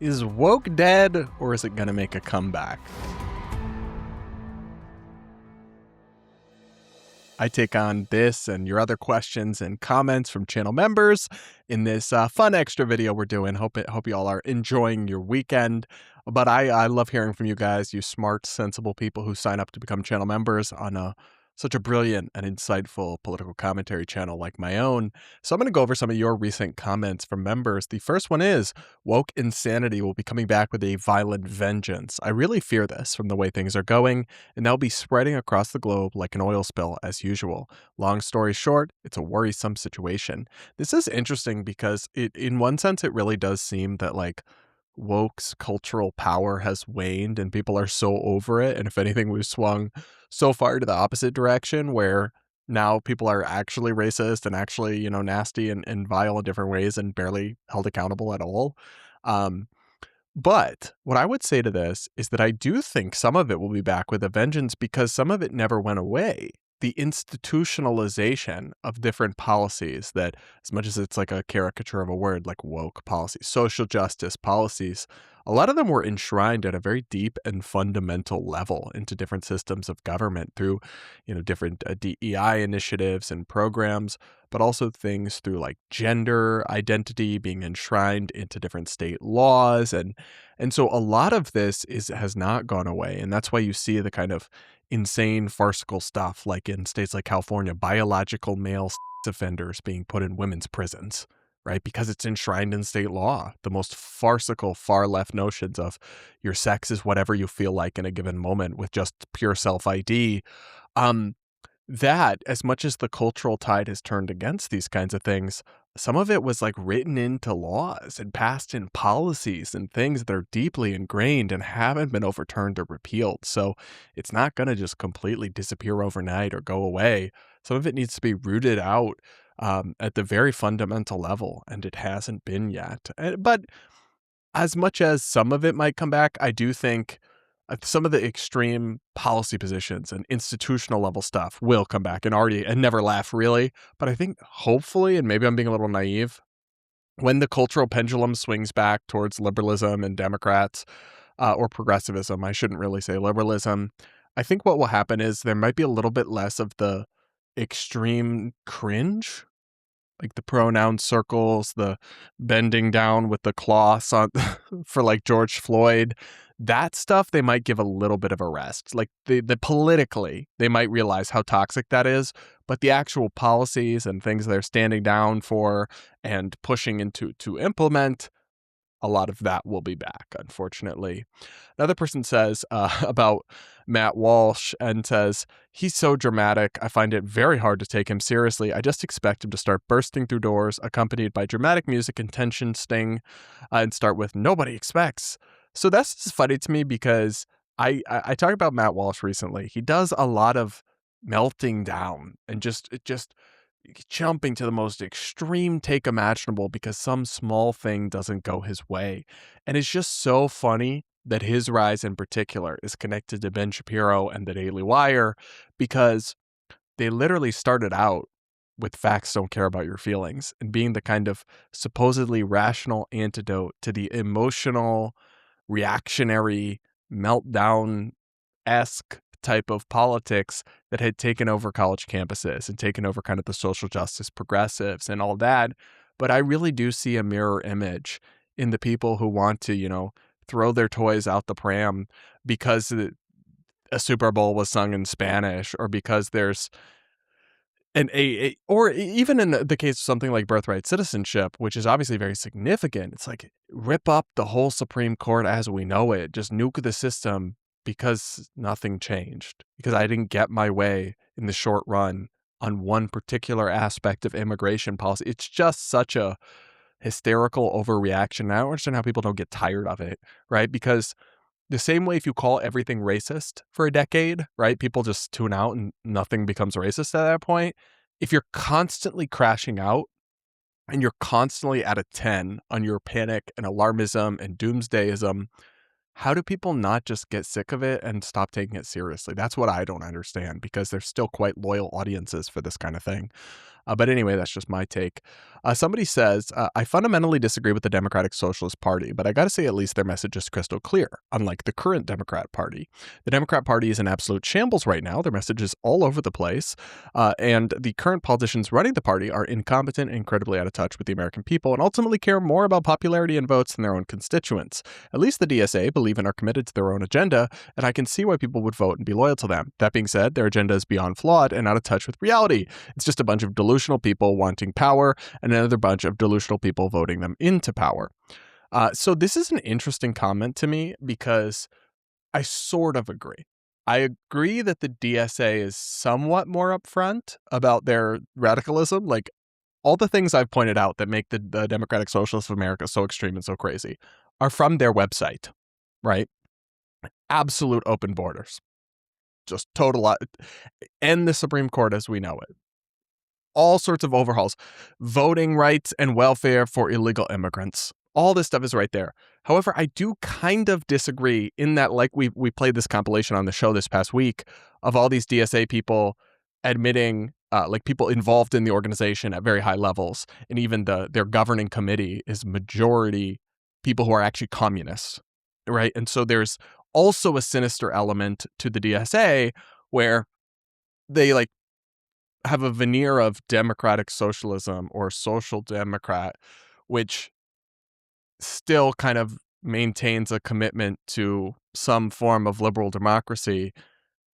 Is woke dead, or is it going to make a comeback? I take on this and your other questions and comments from channel members in this fun extra video we're doing. Hope you all are enjoying your weekend. But I love hearing from you guys, you smart, sensible people who sign up to become channel members on such a brilliant and insightful political commentary channel like my own. So I'm going to go over some of your recent comments from members. The first one is, woke insanity will be coming back with a violent vengeance. I really fear this from the way things are going, and they'll be spreading across the globe like an oil spill as usual. Long story short, it's a worrisome situation. This is interesting because in one sense, it really does seem that woke's cultural power has waned and people are so over it. And if anything, we've swung so far to the opposite direction where now people are actually racist and actually, nasty and vile in different ways and barely held accountable at all. Um, but what I would say to this is that I do think some of it will be back with a vengeance because some of it never went away. The institutionalization of different policies that, as much as it's like a caricature of a word, like woke policies, social justice policies, a lot of them were enshrined at a very deep and fundamental level into different systems of government through, different DEI initiatives and programs, but also things through like gender identity being enshrined into different state laws. And so a lot of this has not gone away. And that's why you see the kind of insane farcical stuff like in states like California, biological male sex offenders being put in women's prisons, right? Because it's enshrined in state law. The most farcical far left notions of your sex is whatever you feel like in a given moment with just pure self ID. That, as much as the cultural tide has turned against these kinds of things, some of it was like written into laws and passed in policies and things that are deeply ingrained and haven't been overturned or repealed. So it's not going to just completely disappear overnight or go away. Some of it needs to be rooted out at the very fundamental level, and it hasn't been yet. But as much as some of it might come back, I do think some of the extreme policy positions and institutional level stuff will come back and never laugh really. But I think hopefully, and maybe I'm being a little naive, when the cultural pendulum swings back towards liberalism and Democrats or progressivism, I shouldn't really say liberalism. I think what will happen is there might be a little bit less of the extreme cringe, like the pronoun circles, the bending down with the cloths on for like George Floyd, that stuff they might give a little bit of a rest. Like the politically, they might realize how toxic that is, but the actual policies and things they're standing down for and pushing into to implement, a lot of that will be back, unfortunately. Another person says about Matt Walsh and says, he's so dramatic. I find it very hard to take him seriously. I just expect him to start bursting through doors, accompanied by dramatic music and tension sting, and start with nobody expects. So that's just funny to me because I talked about Matt Walsh recently. He does a lot of melting down and just jumping to the most extreme take imaginable because some small thing doesn't go his way. And it's just so funny that his rise in particular is connected to Ben Shapiro and the Daily Wire because they literally started out with facts don't care about your feelings and being the kind of supposedly rational antidote to the emotional, reactionary, meltdown-esque type of politics that had taken over college campuses and taken over kind of the social justice progressives and all that. But I really do see a mirror image in the people who want to, throw their toys out the pram because a Super Bowl was sung in Spanish or because there's or even in the case of something like birthright citizenship, which is obviously very significant, it's like rip up the whole Supreme Court as we know it, just nuke the system because nothing changed, because I didn't get my way in the short run on one particular aspect of immigration policy. It's just such a hysterical overreaction. And I don't understand how people don't get tired of it, right? Because the same way if you call everything racist for a decade, right? People just tune out and nothing becomes racist at that point. If you're constantly crashing out and you're constantly at a 10 on your panic and alarmism and doomsdayism, how do people not just get sick of it and stop taking it seriously? That's what I don't understand because there's still quite loyal audiences for this kind of thing. But anyway, that's just my take. Somebody says, I fundamentally disagree with the Democratic Socialist Party, but I got to say at least their message is crystal clear, unlike the current Democrat Party. The Democrat Party is in absolute shambles right now. Their message is all over the place. And the current politicians running the party are incompetent and incredibly out of touch with the American people and ultimately care more about popularity and votes than their own constituents. At least the DSA believe and are committed to their own agenda, and I can see why people would vote and be loyal to them. That being said, their agenda is beyond flawed and out of touch with reality. It's just a bunch of delusional people wanting power and another bunch of delusional people voting them into power. So this is an interesting comment to me because I sort of agree. I agree that the DSA is somewhat more upfront about their radicalism. Like all the things I've pointed out that make the Democratic Socialists of America so extreme and so crazy are from their website, right? Absolute open borders, just total, and the Supreme Court as we know it. All sorts of overhauls, voting rights and welfare for illegal immigrants. All this stuff is right there. However, I do kind of disagree in that, like we played this compilation on the show this past week of all these DSA people admitting, like people involved in the organization at very high levels, and even their governing committee is majority people who are actually communists, right? And so there's also a sinister element to the DSA where they like have a veneer of democratic socialism or social democrat, which still kind of maintains a commitment to some form of liberal democracy.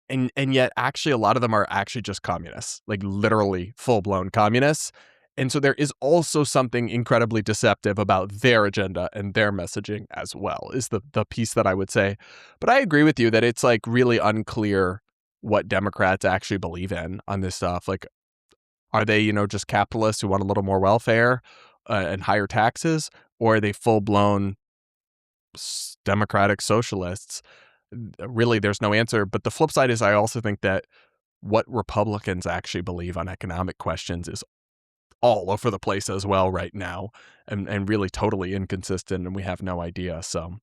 And yet actually a lot of them are actually just communists, like literally full-blown communists. And so there is also something incredibly deceptive about their agenda and their messaging as well, is the piece that I would say. But I agree with you that it's like really unclear what Democrats actually believe in on this stuff. Like, are they, just capitalists who want a little more welfare and higher taxes? Or are they full-blown democratic socialists? Really, there's no answer. But the flip side is I also think that what Republicans actually believe on economic questions is all over the place as well right now and really totally inconsistent, and we have no idea. So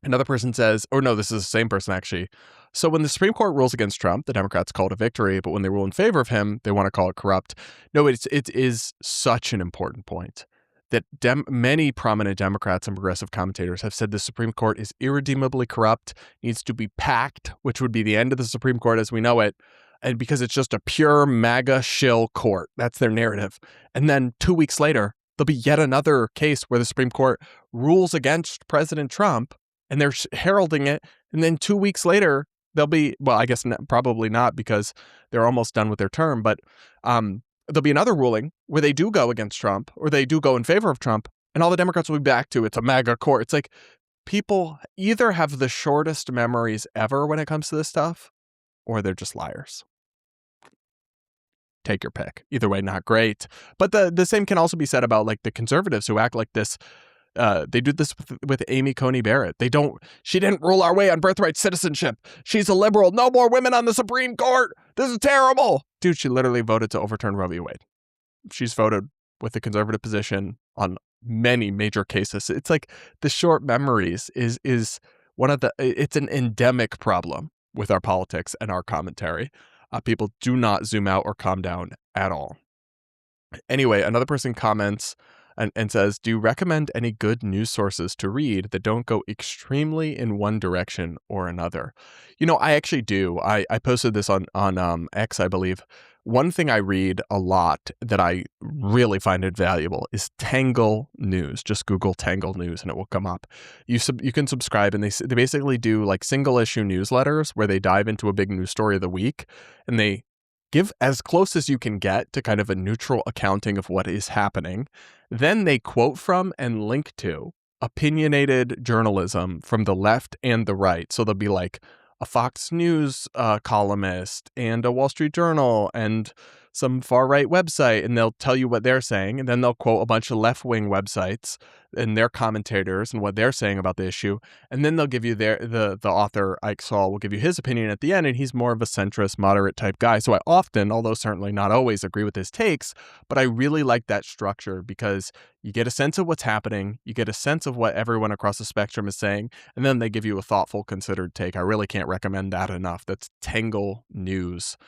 another person says, or no, this is the same person actually. So when the Supreme Court rules against Trump, the Democrats call it a victory, but when they rule in favor of him, they want to call it corrupt. No, it is such an important point that many prominent Democrats and progressive commentators have said the Supreme Court is irredeemably corrupt, needs to be packed, which would be the end of the Supreme Court as we know it, and because it's just a pure MAGA shill court. That's their narrative. And then 2 weeks later, there'll be yet another case where the Supreme Court rules against President Trump, and they're heralding it. And then 2 weeks later, they'll be, well, I guess probably not because they're almost done with their term, but there'll be another ruling where they do go against Trump or they do go in favor of Trump, and all the Democrats will be back to it's a MAGA court. It's like people either have the shortest memories ever when it comes to this stuff, or they're just liars. Take your pick. Either way, not great. But the same can also be said about like the conservatives who act like this. They do this with Amy Coney Barrett. She didn't rule our way on birthright citizenship. She's a liberal. No more women on the Supreme Court. This is terrible. Dude, she literally voted to overturn Roe v. Wade. She's voted with the conservative position on many major cases. It's like the short memories is it's an endemic problem with our politics and our commentary. People do not zoom out or calm down at all. Anyway, another person comments and says, do you recommend any good news sources to read that don't go extremely in one direction or another? I actually do. I posted this on X, I believe. One thing I read a lot that I really find it valuable is Tangle News. Just Google Tangle News and it will come up. You can subscribe, and they basically do like single issue newsletters where they dive into a big news story of the week, and they give as close as you can get to kind of a neutral accounting of what is happening. Then they quote from and link to opinionated journalism from the left and the right. So they'll be like a Fox News columnist and a Wall Street Journal and some far-right website, and they'll tell you what they're saying, and then they'll quote a bunch of left-wing websites and their commentators and what they're saying about the issue, and then they'll give you the author, Ike Saul, will give you his opinion at the end, and he's more of a centrist, moderate type guy. So I often, although certainly not always, agree with his takes, but I really like that structure because you get a sense of what's happening, you get a sense of what everyone across the spectrum is saying, and then they give you a thoughtful, considered take. I really can't recommend that enough. That's Tangle News.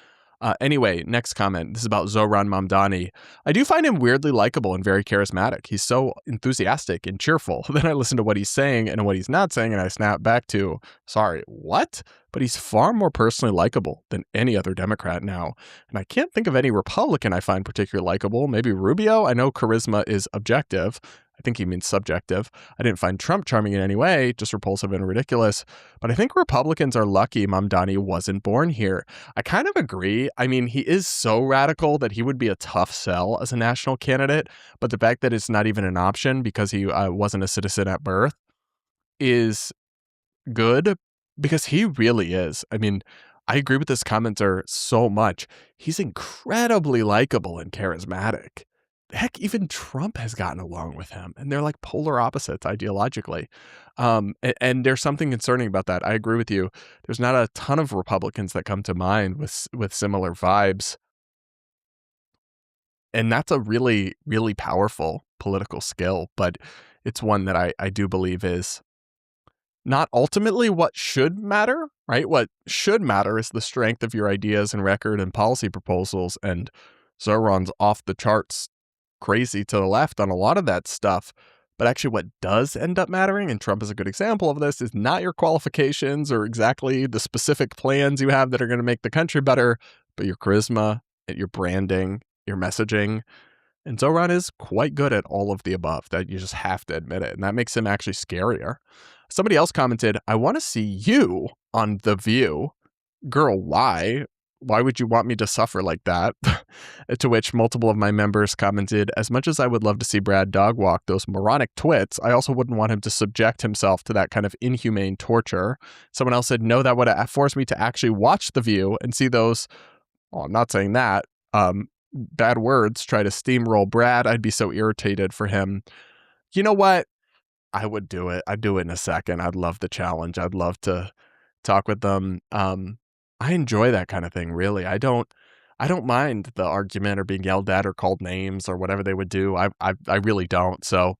Anyway, next comment. This is about Zohran Mamdani. I do find him weirdly likable and very charismatic. He's so enthusiastic and cheerful. Then I listen to what he's saying and what he's not saying, and I snap back to, sorry, what? But he's far more personally likable than any other Democrat now. And I can't think of any Republican I find particularly likable. Maybe Rubio. I know charisma is objective. I think he means subjective. I didn't find Trump charming in any way, just repulsive and ridiculous. But I think Republicans are lucky Mamdani wasn't born here. I kind of agree. I mean, he is so radical that he would be a tough sell as a national candidate. But the fact that it's not even an option because he wasn't a citizen at birth is good, because he really is. I mean, I agree with this commenter so much. He's incredibly likable and charismatic. Heck, even Trump has gotten along with him, and they're like polar opposites ideologically. And there's something concerning about that. I agree with you. There's not a ton of Republicans that come to mind with similar vibes. And that's a really, really powerful political skill, but it's one that I do believe is not ultimately what should matter, right? What should matter is the strength of your ideas and record and policy proposals. And Zohran's off the charts crazy to the left on a lot of that stuff. But actually what does end up mattering, and Trump is a good example of this, is not your qualifications or exactly the specific plans you have that are going to make the country better, but your charisma, your branding, your messaging. And Zohran is quite good at all of the above. That you just have to admit it. And that makes him actually scarier. Somebody else commented, I want to see you on The View. Girl, why? Why would you want me to suffer like that? To which multiple of my members commented, as much as I would love to see Brad dog walk those moronic twits, I also wouldn't want him to subject himself to that kind of inhumane torture. Someone else said, no, that would have forced me to actually watch The View and see those, well, I'm not saying that, bad words try to steamroll Brad. I'd be so irritated for him. You know what? I would do it. I'd do it in a second. I'd love the challenge. I'd love to talk with them. I enjoy that kind of thing, really. I don't mind the argument or being yelled at or called names or whatever they would do. I really don't. So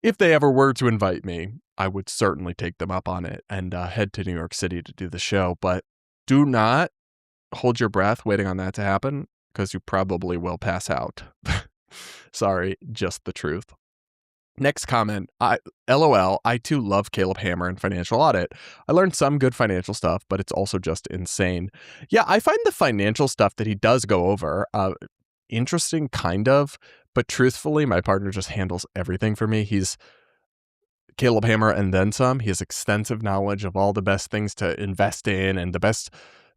if they ever were to invite me, I would certainly take them up on it and head to New York City to do the show. But do not hold your breath waiting on that to happen, because you probably will pass out. Sorry, just the truth. Next comment, LOL, I too love Caleb Hammer and financial audit. I learned some good financial stuff, but it's also just insane. Yeah, I find the financial stuff that he does go over interesting, kind of, but truthfully, my partner just handles everything for me. He's Caleb Hammer and then some. He has extensive knowledge of all the best things to invest in and the best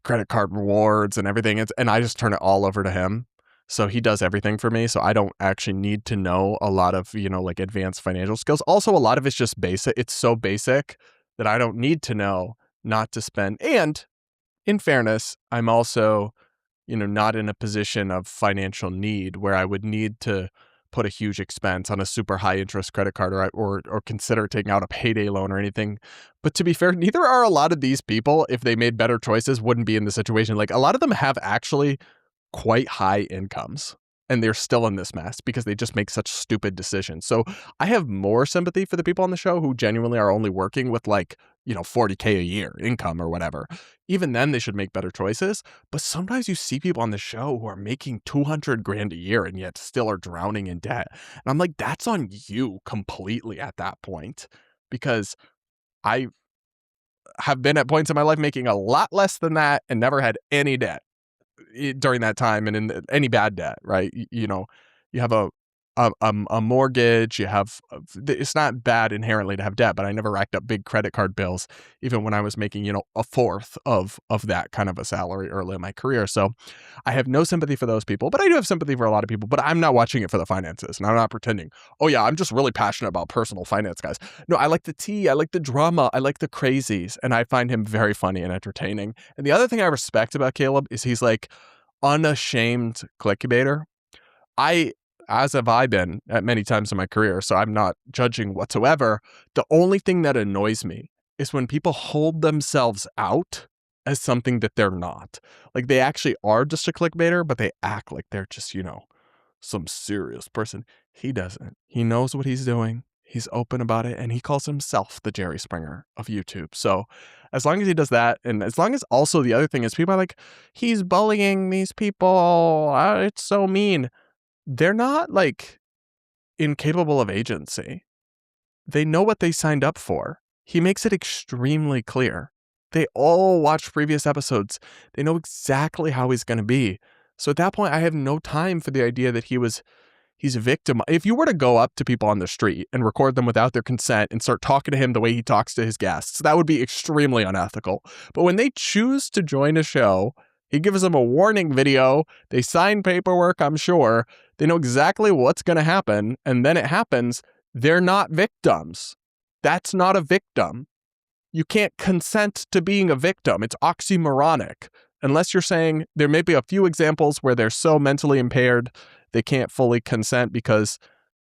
credit card rewards and everything. And I just turn it all over to him. So he does everything for me. So I don't actually need to know a lot of, like advanced financial skills. Also, a lot of it's just basic. It's so basic that I don't need to know not to spend. And in fairness, I'm also, not in a position of financial need where I would need to put a huge expense on a super high interest credit card or consider taking out a payday loan or anything. But to be fair, neither are a lot of these people. If they made better choices, wouldn't be in the situation. Like a lot of them have actually quite high incomes and they're still in this mess because they just make such stupid decisions. So I have more sympathy for the people on the show who genuinely are only working with $40K a year income or whatever. Even then they should make better choices. But sometimes you see people on the show who are making $200,000 a year and yet still are drowning in debt. And I'm like, that's on you completely at that point, because I have been at points in my life making a lot less than that and never had any debt during that time, and in any bad debt, right? You have a mortgage, you have, it's not bad inherently to have debt, but I never racked up big credit card bills, even when I was making, a fourth of that kind of a salary early in my career. So I have no sympathy for those people, but I do have sympathy for a lot of people, but I'm not watching it for the finances, and I'm not pretending, oh yeah, I'm just really passionate about personal finance, guys. No, I like the tea, I like the drama, I like the crazies, and I find him very funny and entertaining. And the other thing I respect about Caleb is he's like unashamed clickbaiter. As have I been at many times in my career, so I'm not judging whatsoever. The only thing that annoys me is when people hold themselves out as something that they're not. Like they actually are just a clickbaiter, but they act like they're just, some serious person. He doesn't. He knows what he's doing. He's open about it, and he calls himself the Jerry Springer of YouTube. So as long as he does that, and as long as also the other thing is people are like, he's bullying these people. It's so mean. They're not like incapable of agency. They know what they signed up for. He makes it extremely clear. They all watched previous episodes. They know exactly how he's going to be. So at that point, I have no time for the idea that he's a victim. If you were to go up to people on the street and record them without their consent and start talking to him the way he talks to his guests, that would be extremely unethical. But when they choose to join a show, he gives them a warning video. They sign paperwork, I'm sure. They know exactly what's going to happen. And then it happens. They're not victims. That's not a victim. You can't consent to being a victim. It's oxymoronic. Unless you're saying there may be a few examples where they're so mentally impaired they can't fully consent, because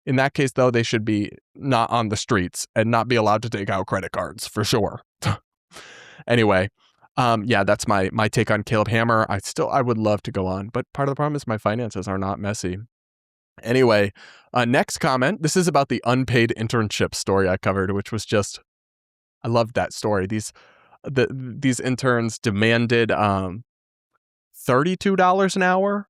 in that case, though, they should be not on the streets and not be allowed to take out credit cards for sure. Anyway, yeah, that's my take on Caleb Hammer. I would love to go on, but part of the problem is my finances are not messy. Anyway, next comment. This is about the unpaid internship story I covered, which was just, I loved that story. These interns demanded $32 an hour.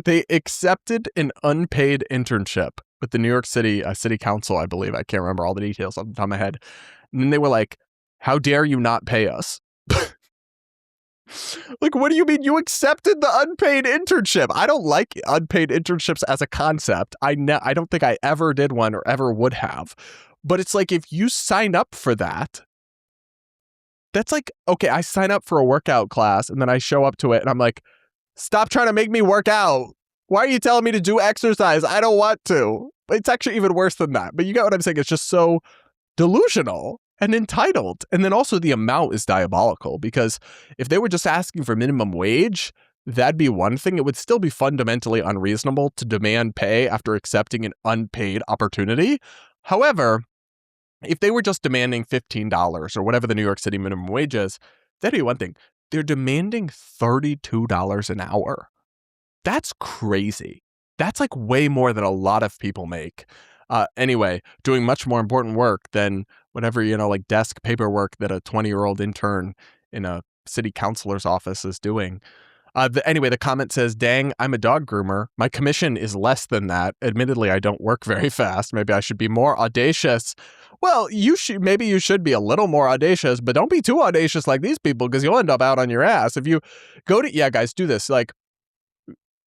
They accepted an unpaid internship with the New York City City Council, I believe. I can't remember all the details off the top of my head. And then they were like, how dare you not pay us? Like, what do you mean you accepted the unpaid internship? I don't like unpaid internships as a concept. I don't think I ever did one or ever would have. But it's like, if you sign up for that, that's like, okay, I sign up for a workout class and then I show up to it and I'm like, stop trying to make me work out. Why are you telling me to do exercise? I don't want to. It's actually even worse than that. But you get what I'm saying? It's just so delusional and entitled. And then also the amount is diabolical, because if they were just asking for minimum wage, that'd be one thing. It would still be fundamentally unreasonable to demand pay after accepting an unpaid opportunity. However, if they were just demanding $15 or whatever the New York City minimum wage is, that'd be one thing. They're demanding $32 an hour. That's crazy. That's like way more than a lot of people make. Anyway, doing much more important work than whatever, like desk paperwork that a 20-year-old intern in a city councilor's office is doing. Anyway, the comment says, dang, I'm a dog groomer. My commission is less than that. Admittedly, I don't work very fast. Maybe I should be more audacious. Well, maybe you should be a little more audacious, but don't be too audacious like these people, because you'll end up out on your ass. If you guys, do this. Like,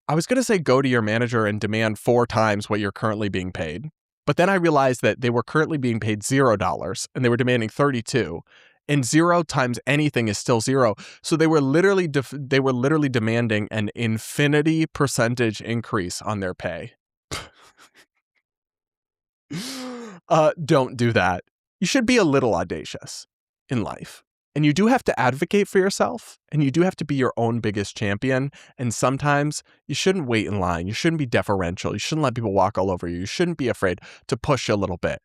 I was going to say go to your manager and demand 4 times what you're currently being paid. But then I realized that they were currently being paid $0 and they were demanding 32. And 0 times anything is still 0. So they were literally demanding an infinity percentage increase on their pay. Don't do that. You should be a little audacious in life. And you do have to advocate for yourself, and you do have to be your own biggest champion. And sometimes you shouldn't wait in line. You shouldn't be deferential. You shouldn't let people walk all over you. You shouldn't be afraid to push a little bit,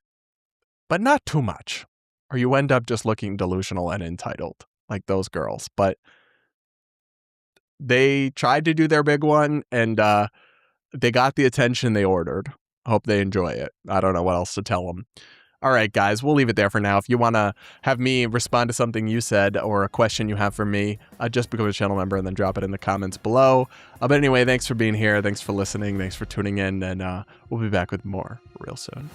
but not too much, or you end up just looking delusional and entitled like those girls. But they tried to do their big one, and they got the attention they ordered. I hope they enjoy it. I don't know what else to tell them. All right, guys, we'll leave it there for now. If you want to have me respond to something you said or a question you have for me, just become a channel member and then drop it in the comments below. But anyway, thanks for being here. Thanks for listening. Thanks for tuning in. And we'll be back with more real soon.